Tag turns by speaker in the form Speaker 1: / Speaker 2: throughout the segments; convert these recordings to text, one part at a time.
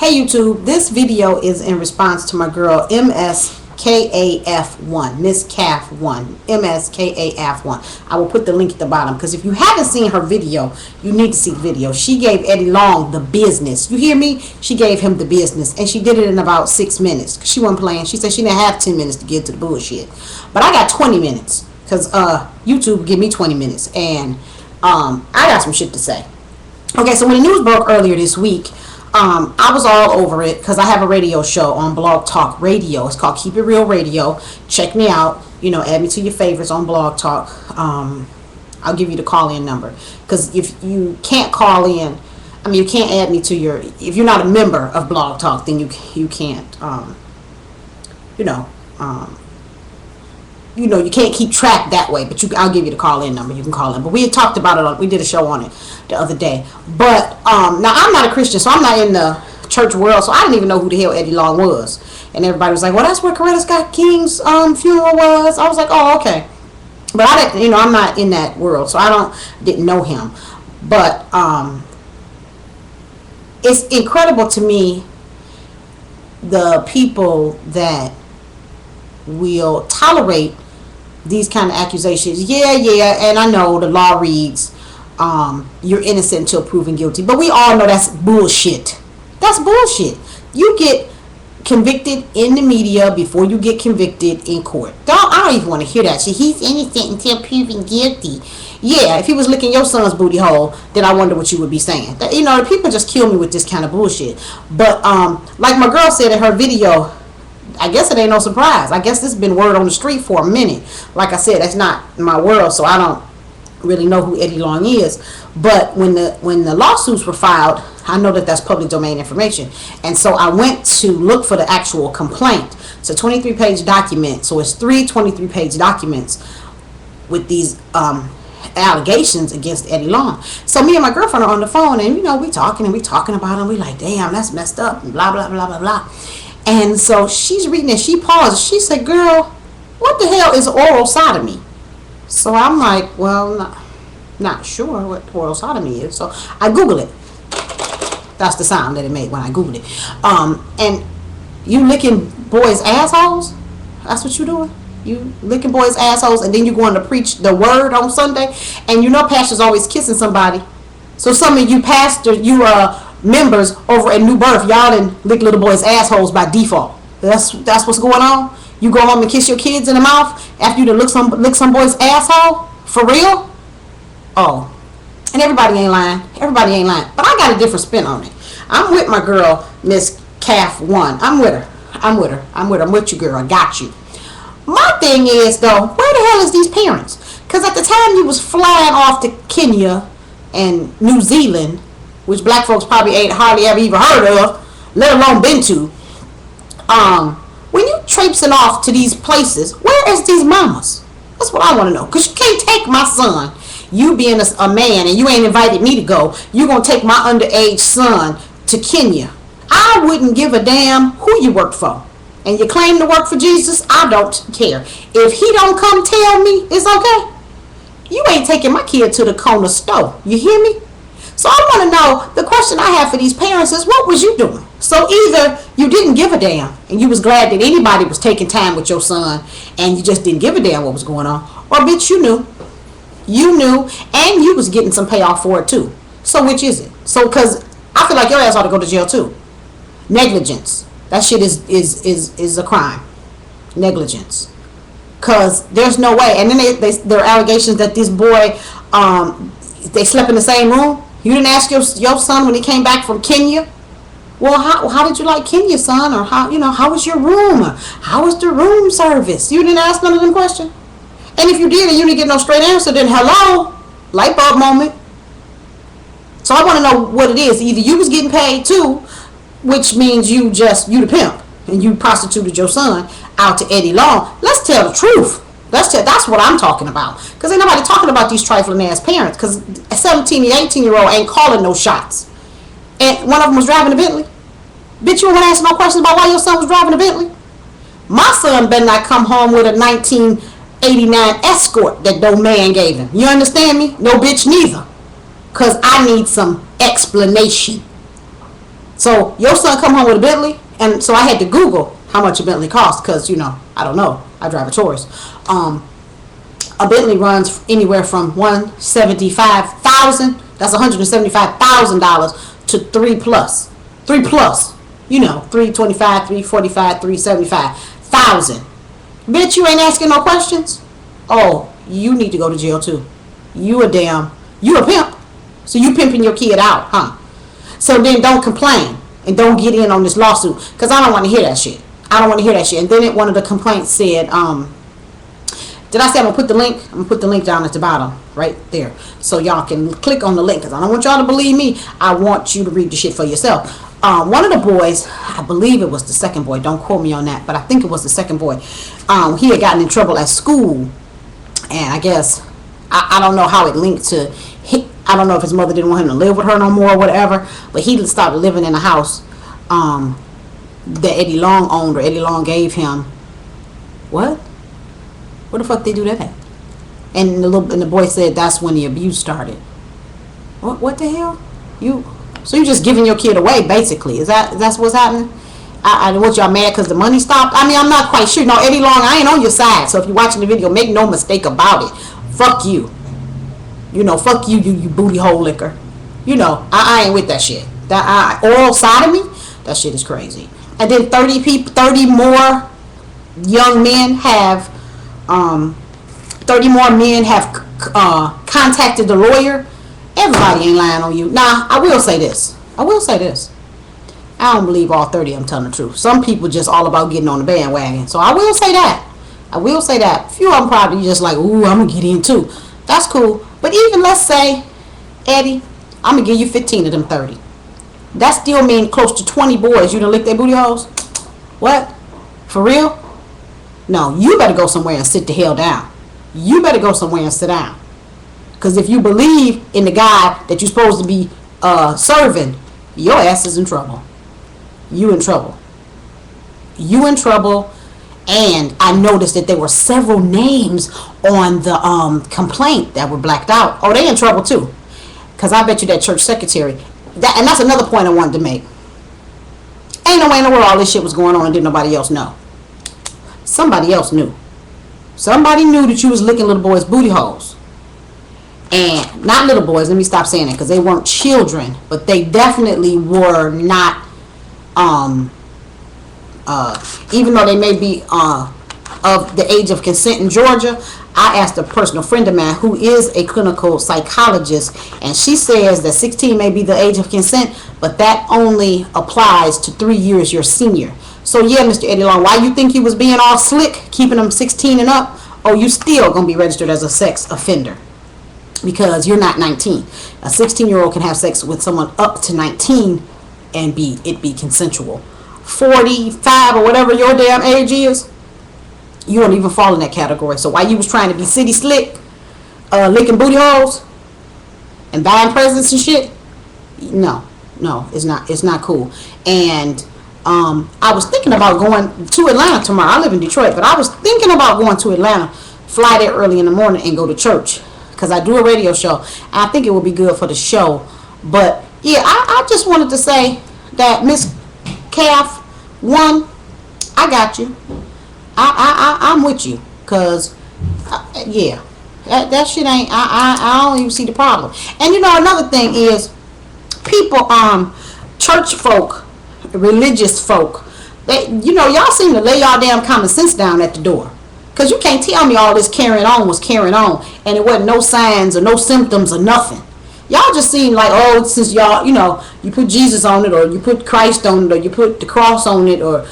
Speaker 1: Hey YouTube, this video is in response to my girl MSKAF1, Miss CAF1, MSKAF1. I will put the link at the bottom because if you haven't seen her video, you need to see the video. She gave Eddie Long the business. You hear me? She gave him the business, and she did it in about 6 minutes. She wasn't playing. She said she didn't have 10 minutes to get to the bullshit, but I got 20 minutes because YouTube give me 20 minutes, and I got some shit to say. Okay, so when the news broke earlier this week, I was all over it because I have a radio show on Blog Talk Radio. It's called Keep It Real Radio. Check me out. You know, add me to your favorites on Blog Talk. I'll give you the call-in number because if you can't call in, I mean, you can't add me to your. If you're not a member of Blog Talk, then you can't. You can't keep track that way, but I'll give you the call-in number. You can call in. But we had talked about it. We did a show on it the other day. But now I'm not a Christian, so I'm not in the church world, so I didn't even know who the hell Eddie Long was. And everybody was like, "Well, that's where Coretta Scott King's funeral was." I was like, "Oh, okay." But I didn't, I'm not in that world, so didn't know him. But it's incredible to me the people that will tolerate these kind of accusations. And I know the law reads you're innocent until proven guilty, but we all know that's bullshit. That's bullshit. You get convicted in the media before you get convicted in court. I don't even want to hear that shit. He's innocent until proven guilty. Yeah, if he was licking your son's booty hole, then I wonder what you would be saying. The people just kill me with this kind of bullshit. But like my girl said in her video, I guess it ain't no surprise. I guess this has been word on the street for a minute. Like I said, that's not my world, so I don't really know who Eddie Long is. But when the lawsuits were filed, I know that that's public domain information. And so I went to look for the actual complaint. It's a 23-page document. So it's 3 23-page documents with these allegations against Eddie Long. So me and my girlfriend are on the phone, and we talking about him. We like, damn, that's messed up, and blah blah blah blah blah. And so she's reading it. She paused. She said, "Girl, what the hell is oral sodomy?" So I'm like, well, not sure what oral sodomy is. So I Google it. That's the sound that it made when I Googled it. And you licking boys' assholes? That's what you doing? You licking boys' assholes, and then you going to preach the word on Sunday? And pastor's always kissing somebody. So some of you pastors, members over at New Birth, y'all done lick little boys' assholes by default. That's what's going on. You go home and kiss your kids in the mouth after you lick some boy's asshole? For real? Oh. And everybody ain't lying. Everybody ain't lying. But I got a different spin on it. I'm with my girl, Miss CAF1. I'm with her. I'm with you, girl. I got you. My thing is, though, where the hell is these parents? Because at the time you was flying off to Kenya and New Zealand, which black folks probably ain't hardly ever even heard of, let alone been to. When you traipsing off to these places, where is these mamas? That's what I want to know. Because you can't take my son, you being a man, and you ain't invited me to go. You going to take my underage son to Kenya. I wouldn't give a damn who you work for. And you claim to work for Jesus, I don't care. If he don't come tell me, it's okay. You ain't taking my kid to the corner store. You hear me? So I want to know, the question I have for these parents is, what was you doing? So either you didn't give a damn and you was glad that anybody was taking time with your son and you just didn't give a damn what was going on, or bitch, you knew, and you was getting some payoff for it too. So which is it? So because I feel like your ass ought to go to jail too. Negligence. That shit is a crime. Negligence. Because there's no way. And then there are allegations that this boy, they slept in the same room. You didn't ask your son when he came back from Kenya, well, how did you like Kenya, son? Or how was your room? How was the room service? You didn't ask none of them questions. And if you did and you didn't get no straight answer, then hello, light bulb moment. So I want to know what it is. Either you was getting paid too, which means you the pimp, and you prostituted your son out to Eddie Long. Let's tell the truth. That's what I'm talking about. Because ain't nobody talking about these trifling ass parents. Because a 17 and 18-year-old ain't calling no shots. And one of them was driving a Bentley. Bitch, you don't want to answer no questions about why your son was driving a Bentley? My son better not come home with a 1989 Escort that no man gave him. You understand me? No bitch neither. Because I need some explanation. So your son come home with a Bentley, and so I had to Google how much a Bentley costs because I don't know. I drive a Taurus. A Bentley runs anywhere from $175,000. That's $175,000 to three plus. 325, 345, 375,000. Bitch, you ain't asking no questions. Oh, you need to go to jail too. You a pimp. So you pimping your kid out, huh? So then don't complain and don't get in on this lawsuit because I don't want to hear that shit. And then one of the complaints said, did I say I'm going to put the link? I'm going to put the link down at the bottom right there so y'all can click on the link because I don't want y'all to believe me. I want you to read the shit for yourself. One of the boys, I believe it was the second boy, don't quote me on that, but I think it was the second boy. He had gotten in trouble at school, and I guess, I don't know how it linked to, I don't know if his mother didn't want him to live with her no more or whatever, but he started living in a house that Eddie Long owned, or Eddie Long gave him. What? Where the fuck they do that at? And the boy said that's when the abuse started. What the hell? So you just giving your kid away, basically? That's what's happening? What, y'all mad because the money stopped? I mean, I'm not quite sure. No, Eddie Long, I ain't on your side. So if you're watching the video, make no mistake about it. Fuck you. Fuck you, you booty hole liquor. I ain't with that shit. That oral sodomy, that shit is crazy. And then 30 more young men have, 30 more men have contacted the lawyer. Everybody ain't lying on you. Nah, I will say this. I don't believe all 30 of them telling the truth. Some people just all about getting on the bandwagon. So I will say that. A few of them probably just like, ooh, I'm going to get in too. That's cool. But even let's say, Eddie, I'm going to give you 15 of them 30. That still means close to 20 boys you done lick their booty holes? What? For real? No, you better go somewhere and sit the hell down. You better go somewhere and sit down. Because if you believe in the guy that you're supposed to be serving, your ass is in trouble. You in trouble. And I noticed that there were several names on the complaint that were blacked out. Oh, they in trouble too. Because I bet you that church secretary, and that's another point I wanted to make. Ain't no way in the world all this shit was going on and didn't nobody else know. Somebody else knew. Somebody knew that you was licking little boys' booty holes. And not little boys, let me stop saying that because they weren't children, but they definitely were not, even though they may be of the age of consent in Georgia. I asked a personal friend of mine who is a clinical psychologist, and she says that 16 may be the age of consent, but that only applies to 3 years your senior. So yeah, Mr. Eddie Long, why you think you was being all slick, keeping them 16 and up? Oh, you still gonna be registered as a sex offender because you're not 19. A 16-year-old can have sex with someone up to 19 and it be consensual. 45 or whatever your damn age is, you don't even fall in that category. So while you was trying to be city slick, licking booty holes and buying presents and shit, no, it's not cool. And I was thinking about going to Atlanta tomorrow. I live in Detroit, but I was thinking about going to Atlanta, fly there early in the morning and go to church because I do a radio show. I think it would be good for the show. But yeah, I just wanted to say that Miss Calf, one, I got you. I'm with you because yeah, that shit ain't. I don't even see the problem. And another thing is people, church folk, religious folk, they, y'all seem to lay y'all damn common sense down at the door. Because you can't tell me all this carrying on was carrying on and it wasn't no signs or no symptoms or nothing. Y'all just seem like, oh, since y'all, you put Jesus on it, or you put Christ on it, or you put the cross on it, or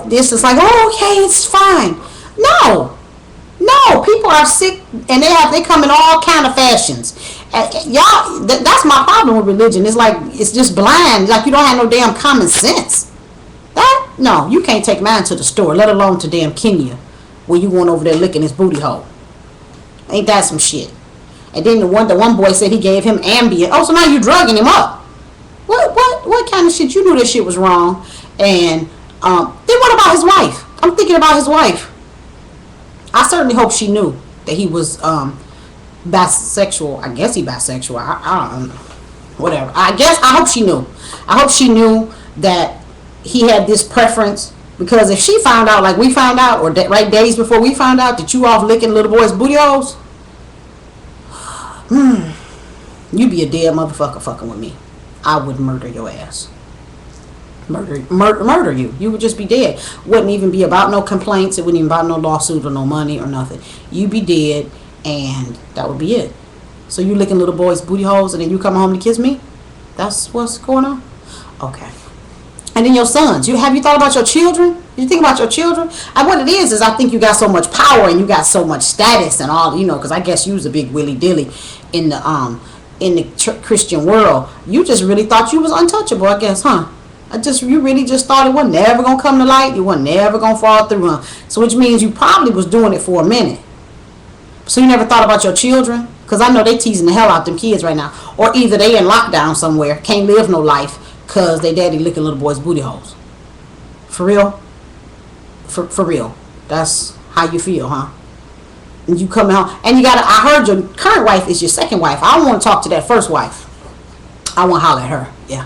Speaker 1: this is like, oh, okay, it's fine. No, people are sick and they come in all kind of fashions. Y'all, that's my problem with religion. It's like, it's just blind. Like you don't have no damn common sense. No, you can't take mine to the store, let alone to damn Kenya, where you going over there licking his booty hole. Ain't that some shit? And then the one boy said he gave him Ambien. Oh, so now you drugging him up. What kind of shit? You knew this shit was wrong. And then what about his wife? I'm thinking about his wife. I certainly hope she knew that he was bisexual. I guess he bisexual. I don't know. Whatever. I hope she knew. I hope she knew that he had this preference, because if she found out like we found out, or right days before we found out, that you off licking little boys' booty holes, you be a dead motherfucker fucking with me. I would murder your ass. Murder you. You would just be dead. Wouldn't even be about no complaints. It wouldn't even about no lawsuit or no money or nothing. You'd be dead, and that would be it. So you licking little boys' booty holes, and then you come home to kiss me? That's what's going on? Okay. And then your sons. Have you thought about your children? You think about your children? And what it is I think you got so much power and you got so much status and all, because I guess you was a big willy dilly in the Christian world. You just really thought you was untouchable, I guess, huh? You really just thought it wasn't never gonna come to light. You wasn't never gonna fall through, huh? So which means you probably was doing it for a minute. So you never thought about your children? Because I know they teasing the hell out them kids right now. Or either they in lockdown somewhere, can't live no life because they daddy licking little boys' booty holes. For real? For real. That's how you feel, huh? And you coming home. And I heard your current wife is your second wife. I don't want to talk to that first wife. I want to holler at her. Yeah.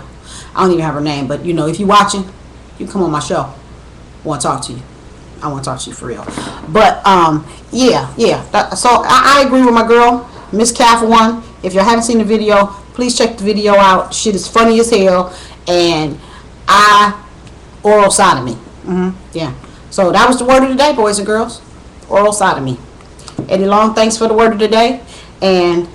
Speaker 1: I don't even have her name. But, if you watching, you come on my show. I want to talk to you. I want to talk to you for real. But, yeah. So, I agree with my girl, Miss Calf One. If you haven't seen the video, please check the video out. Shit is funny as hell. And oral sodomy. Yeah. So, that was the word of the day, boys and girls. Oral sodomy. Eddie Long, thanks for the word of the day. And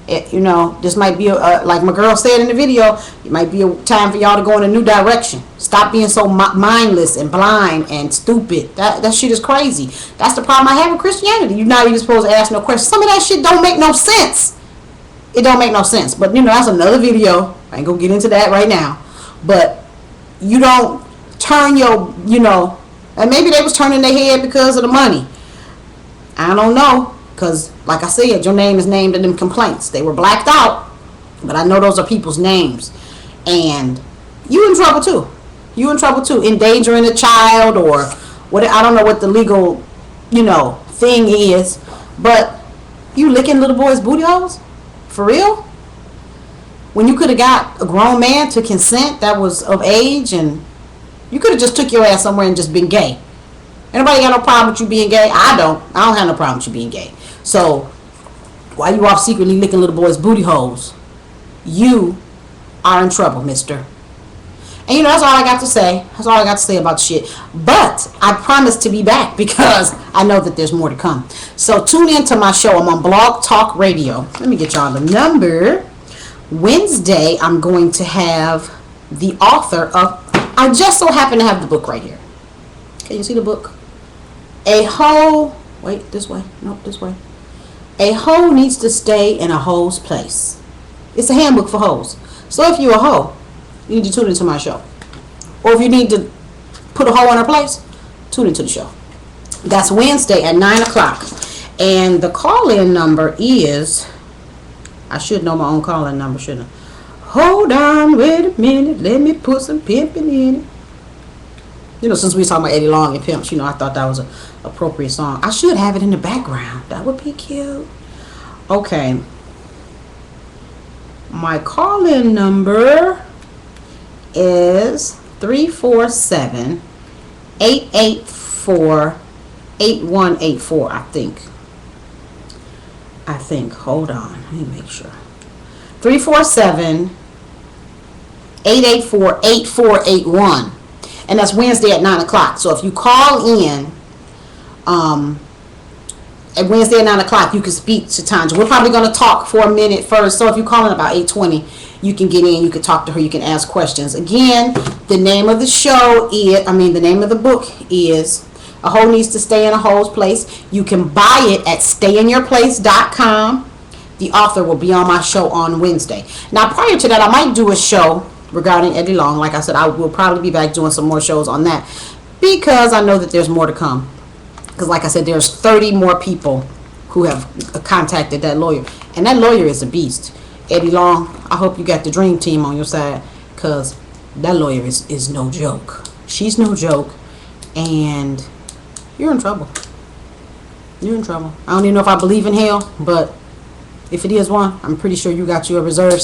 Speaker 1: this might be like my girl said in the video, it might be a time for y'all to go in a new direction. Stop being so mindless and blind and stupid. That shit is crazy. That's the problem I have with Christianity. You're not even supposed to ask no questions. Some of that shit don't make no sense. It don't make no sense. But that's another video. I ain't gonna get into that right now. But you don't turn your, and maybe they was turning their head because of the money. I don't know. Because, like I said, your name is named in them complaints. They were blacked out. But I know those are people's names. And you in trouble, too. You in trouble, too. Endangering a child or what. I don't know what the legal, thing is. But you licking little boys' booty holes? For real? When you could have got a grown man to consent that was of age, and you could have just took your ass somewhere and just been gay. Anybody got no problem with you being gay? I don't have no problem with you being gay. So, while you off secretly licking little boys' booty holes, you are in trouble, mister. And that's all I got to say. That's all I got to say about shit. But I promise to be back because I know that there's more to come. So, tune in to my show. I'm on Blog Talk Radio. Let me get y'all the number. Wednesday, I'm going to have the author of... I just so happen to have the book right here. Can you see the book? A hoe... Wait, this way. Nope, this way. A hoe needs to stay in a hoe's place. It's a handbook for hoes. So if you're a hoe, you need to tune into my show. Or if you need to put a hoe in her place, tune into the show. That's Wednesday at 9 o'clock. And the call-in number is... I should know my own call-in number, shouldn't I? Hold on, wait a minute. Let me put some pimping in it. Since we was talking about Eddie Long and pimps, I thought that was an appropriate song. I should have it in the background. That would be cute. Okay. My call-in number is 347-884-8184, I think. Hold on. Let me make sure. 347-884-8481. And that's Wednesday at 9 o'clock. So if you call in at Wednesday at 9 o'clock, you can speak to Tanja. We're probably going to talk for a minute first. So if you call in about 8:20, you can get in. You can talk to her. You can ask questions. Again, the name of the show is, the name of the book is A Hoe Needs to Stay in a Hoe's Place. You can buy it at stayinyourplace.com. The author will be on my show on Wednesday. Now, prior to that, I might do a show regarding Eddie Long. Like I said, I will probably be back doing some more shows on that because I know that there's more to come. Because like I said, there's 30 more people who have contacted that lawyer. And that lawyer is a beast. Eddie Long, I hope you got the dream team on your side because that lawyer is no joke. She's no joke. And you're in trouble. You're in trouble. I don't even know if I believe in hell, but if it is one, I'm pretty sure you got your reserves.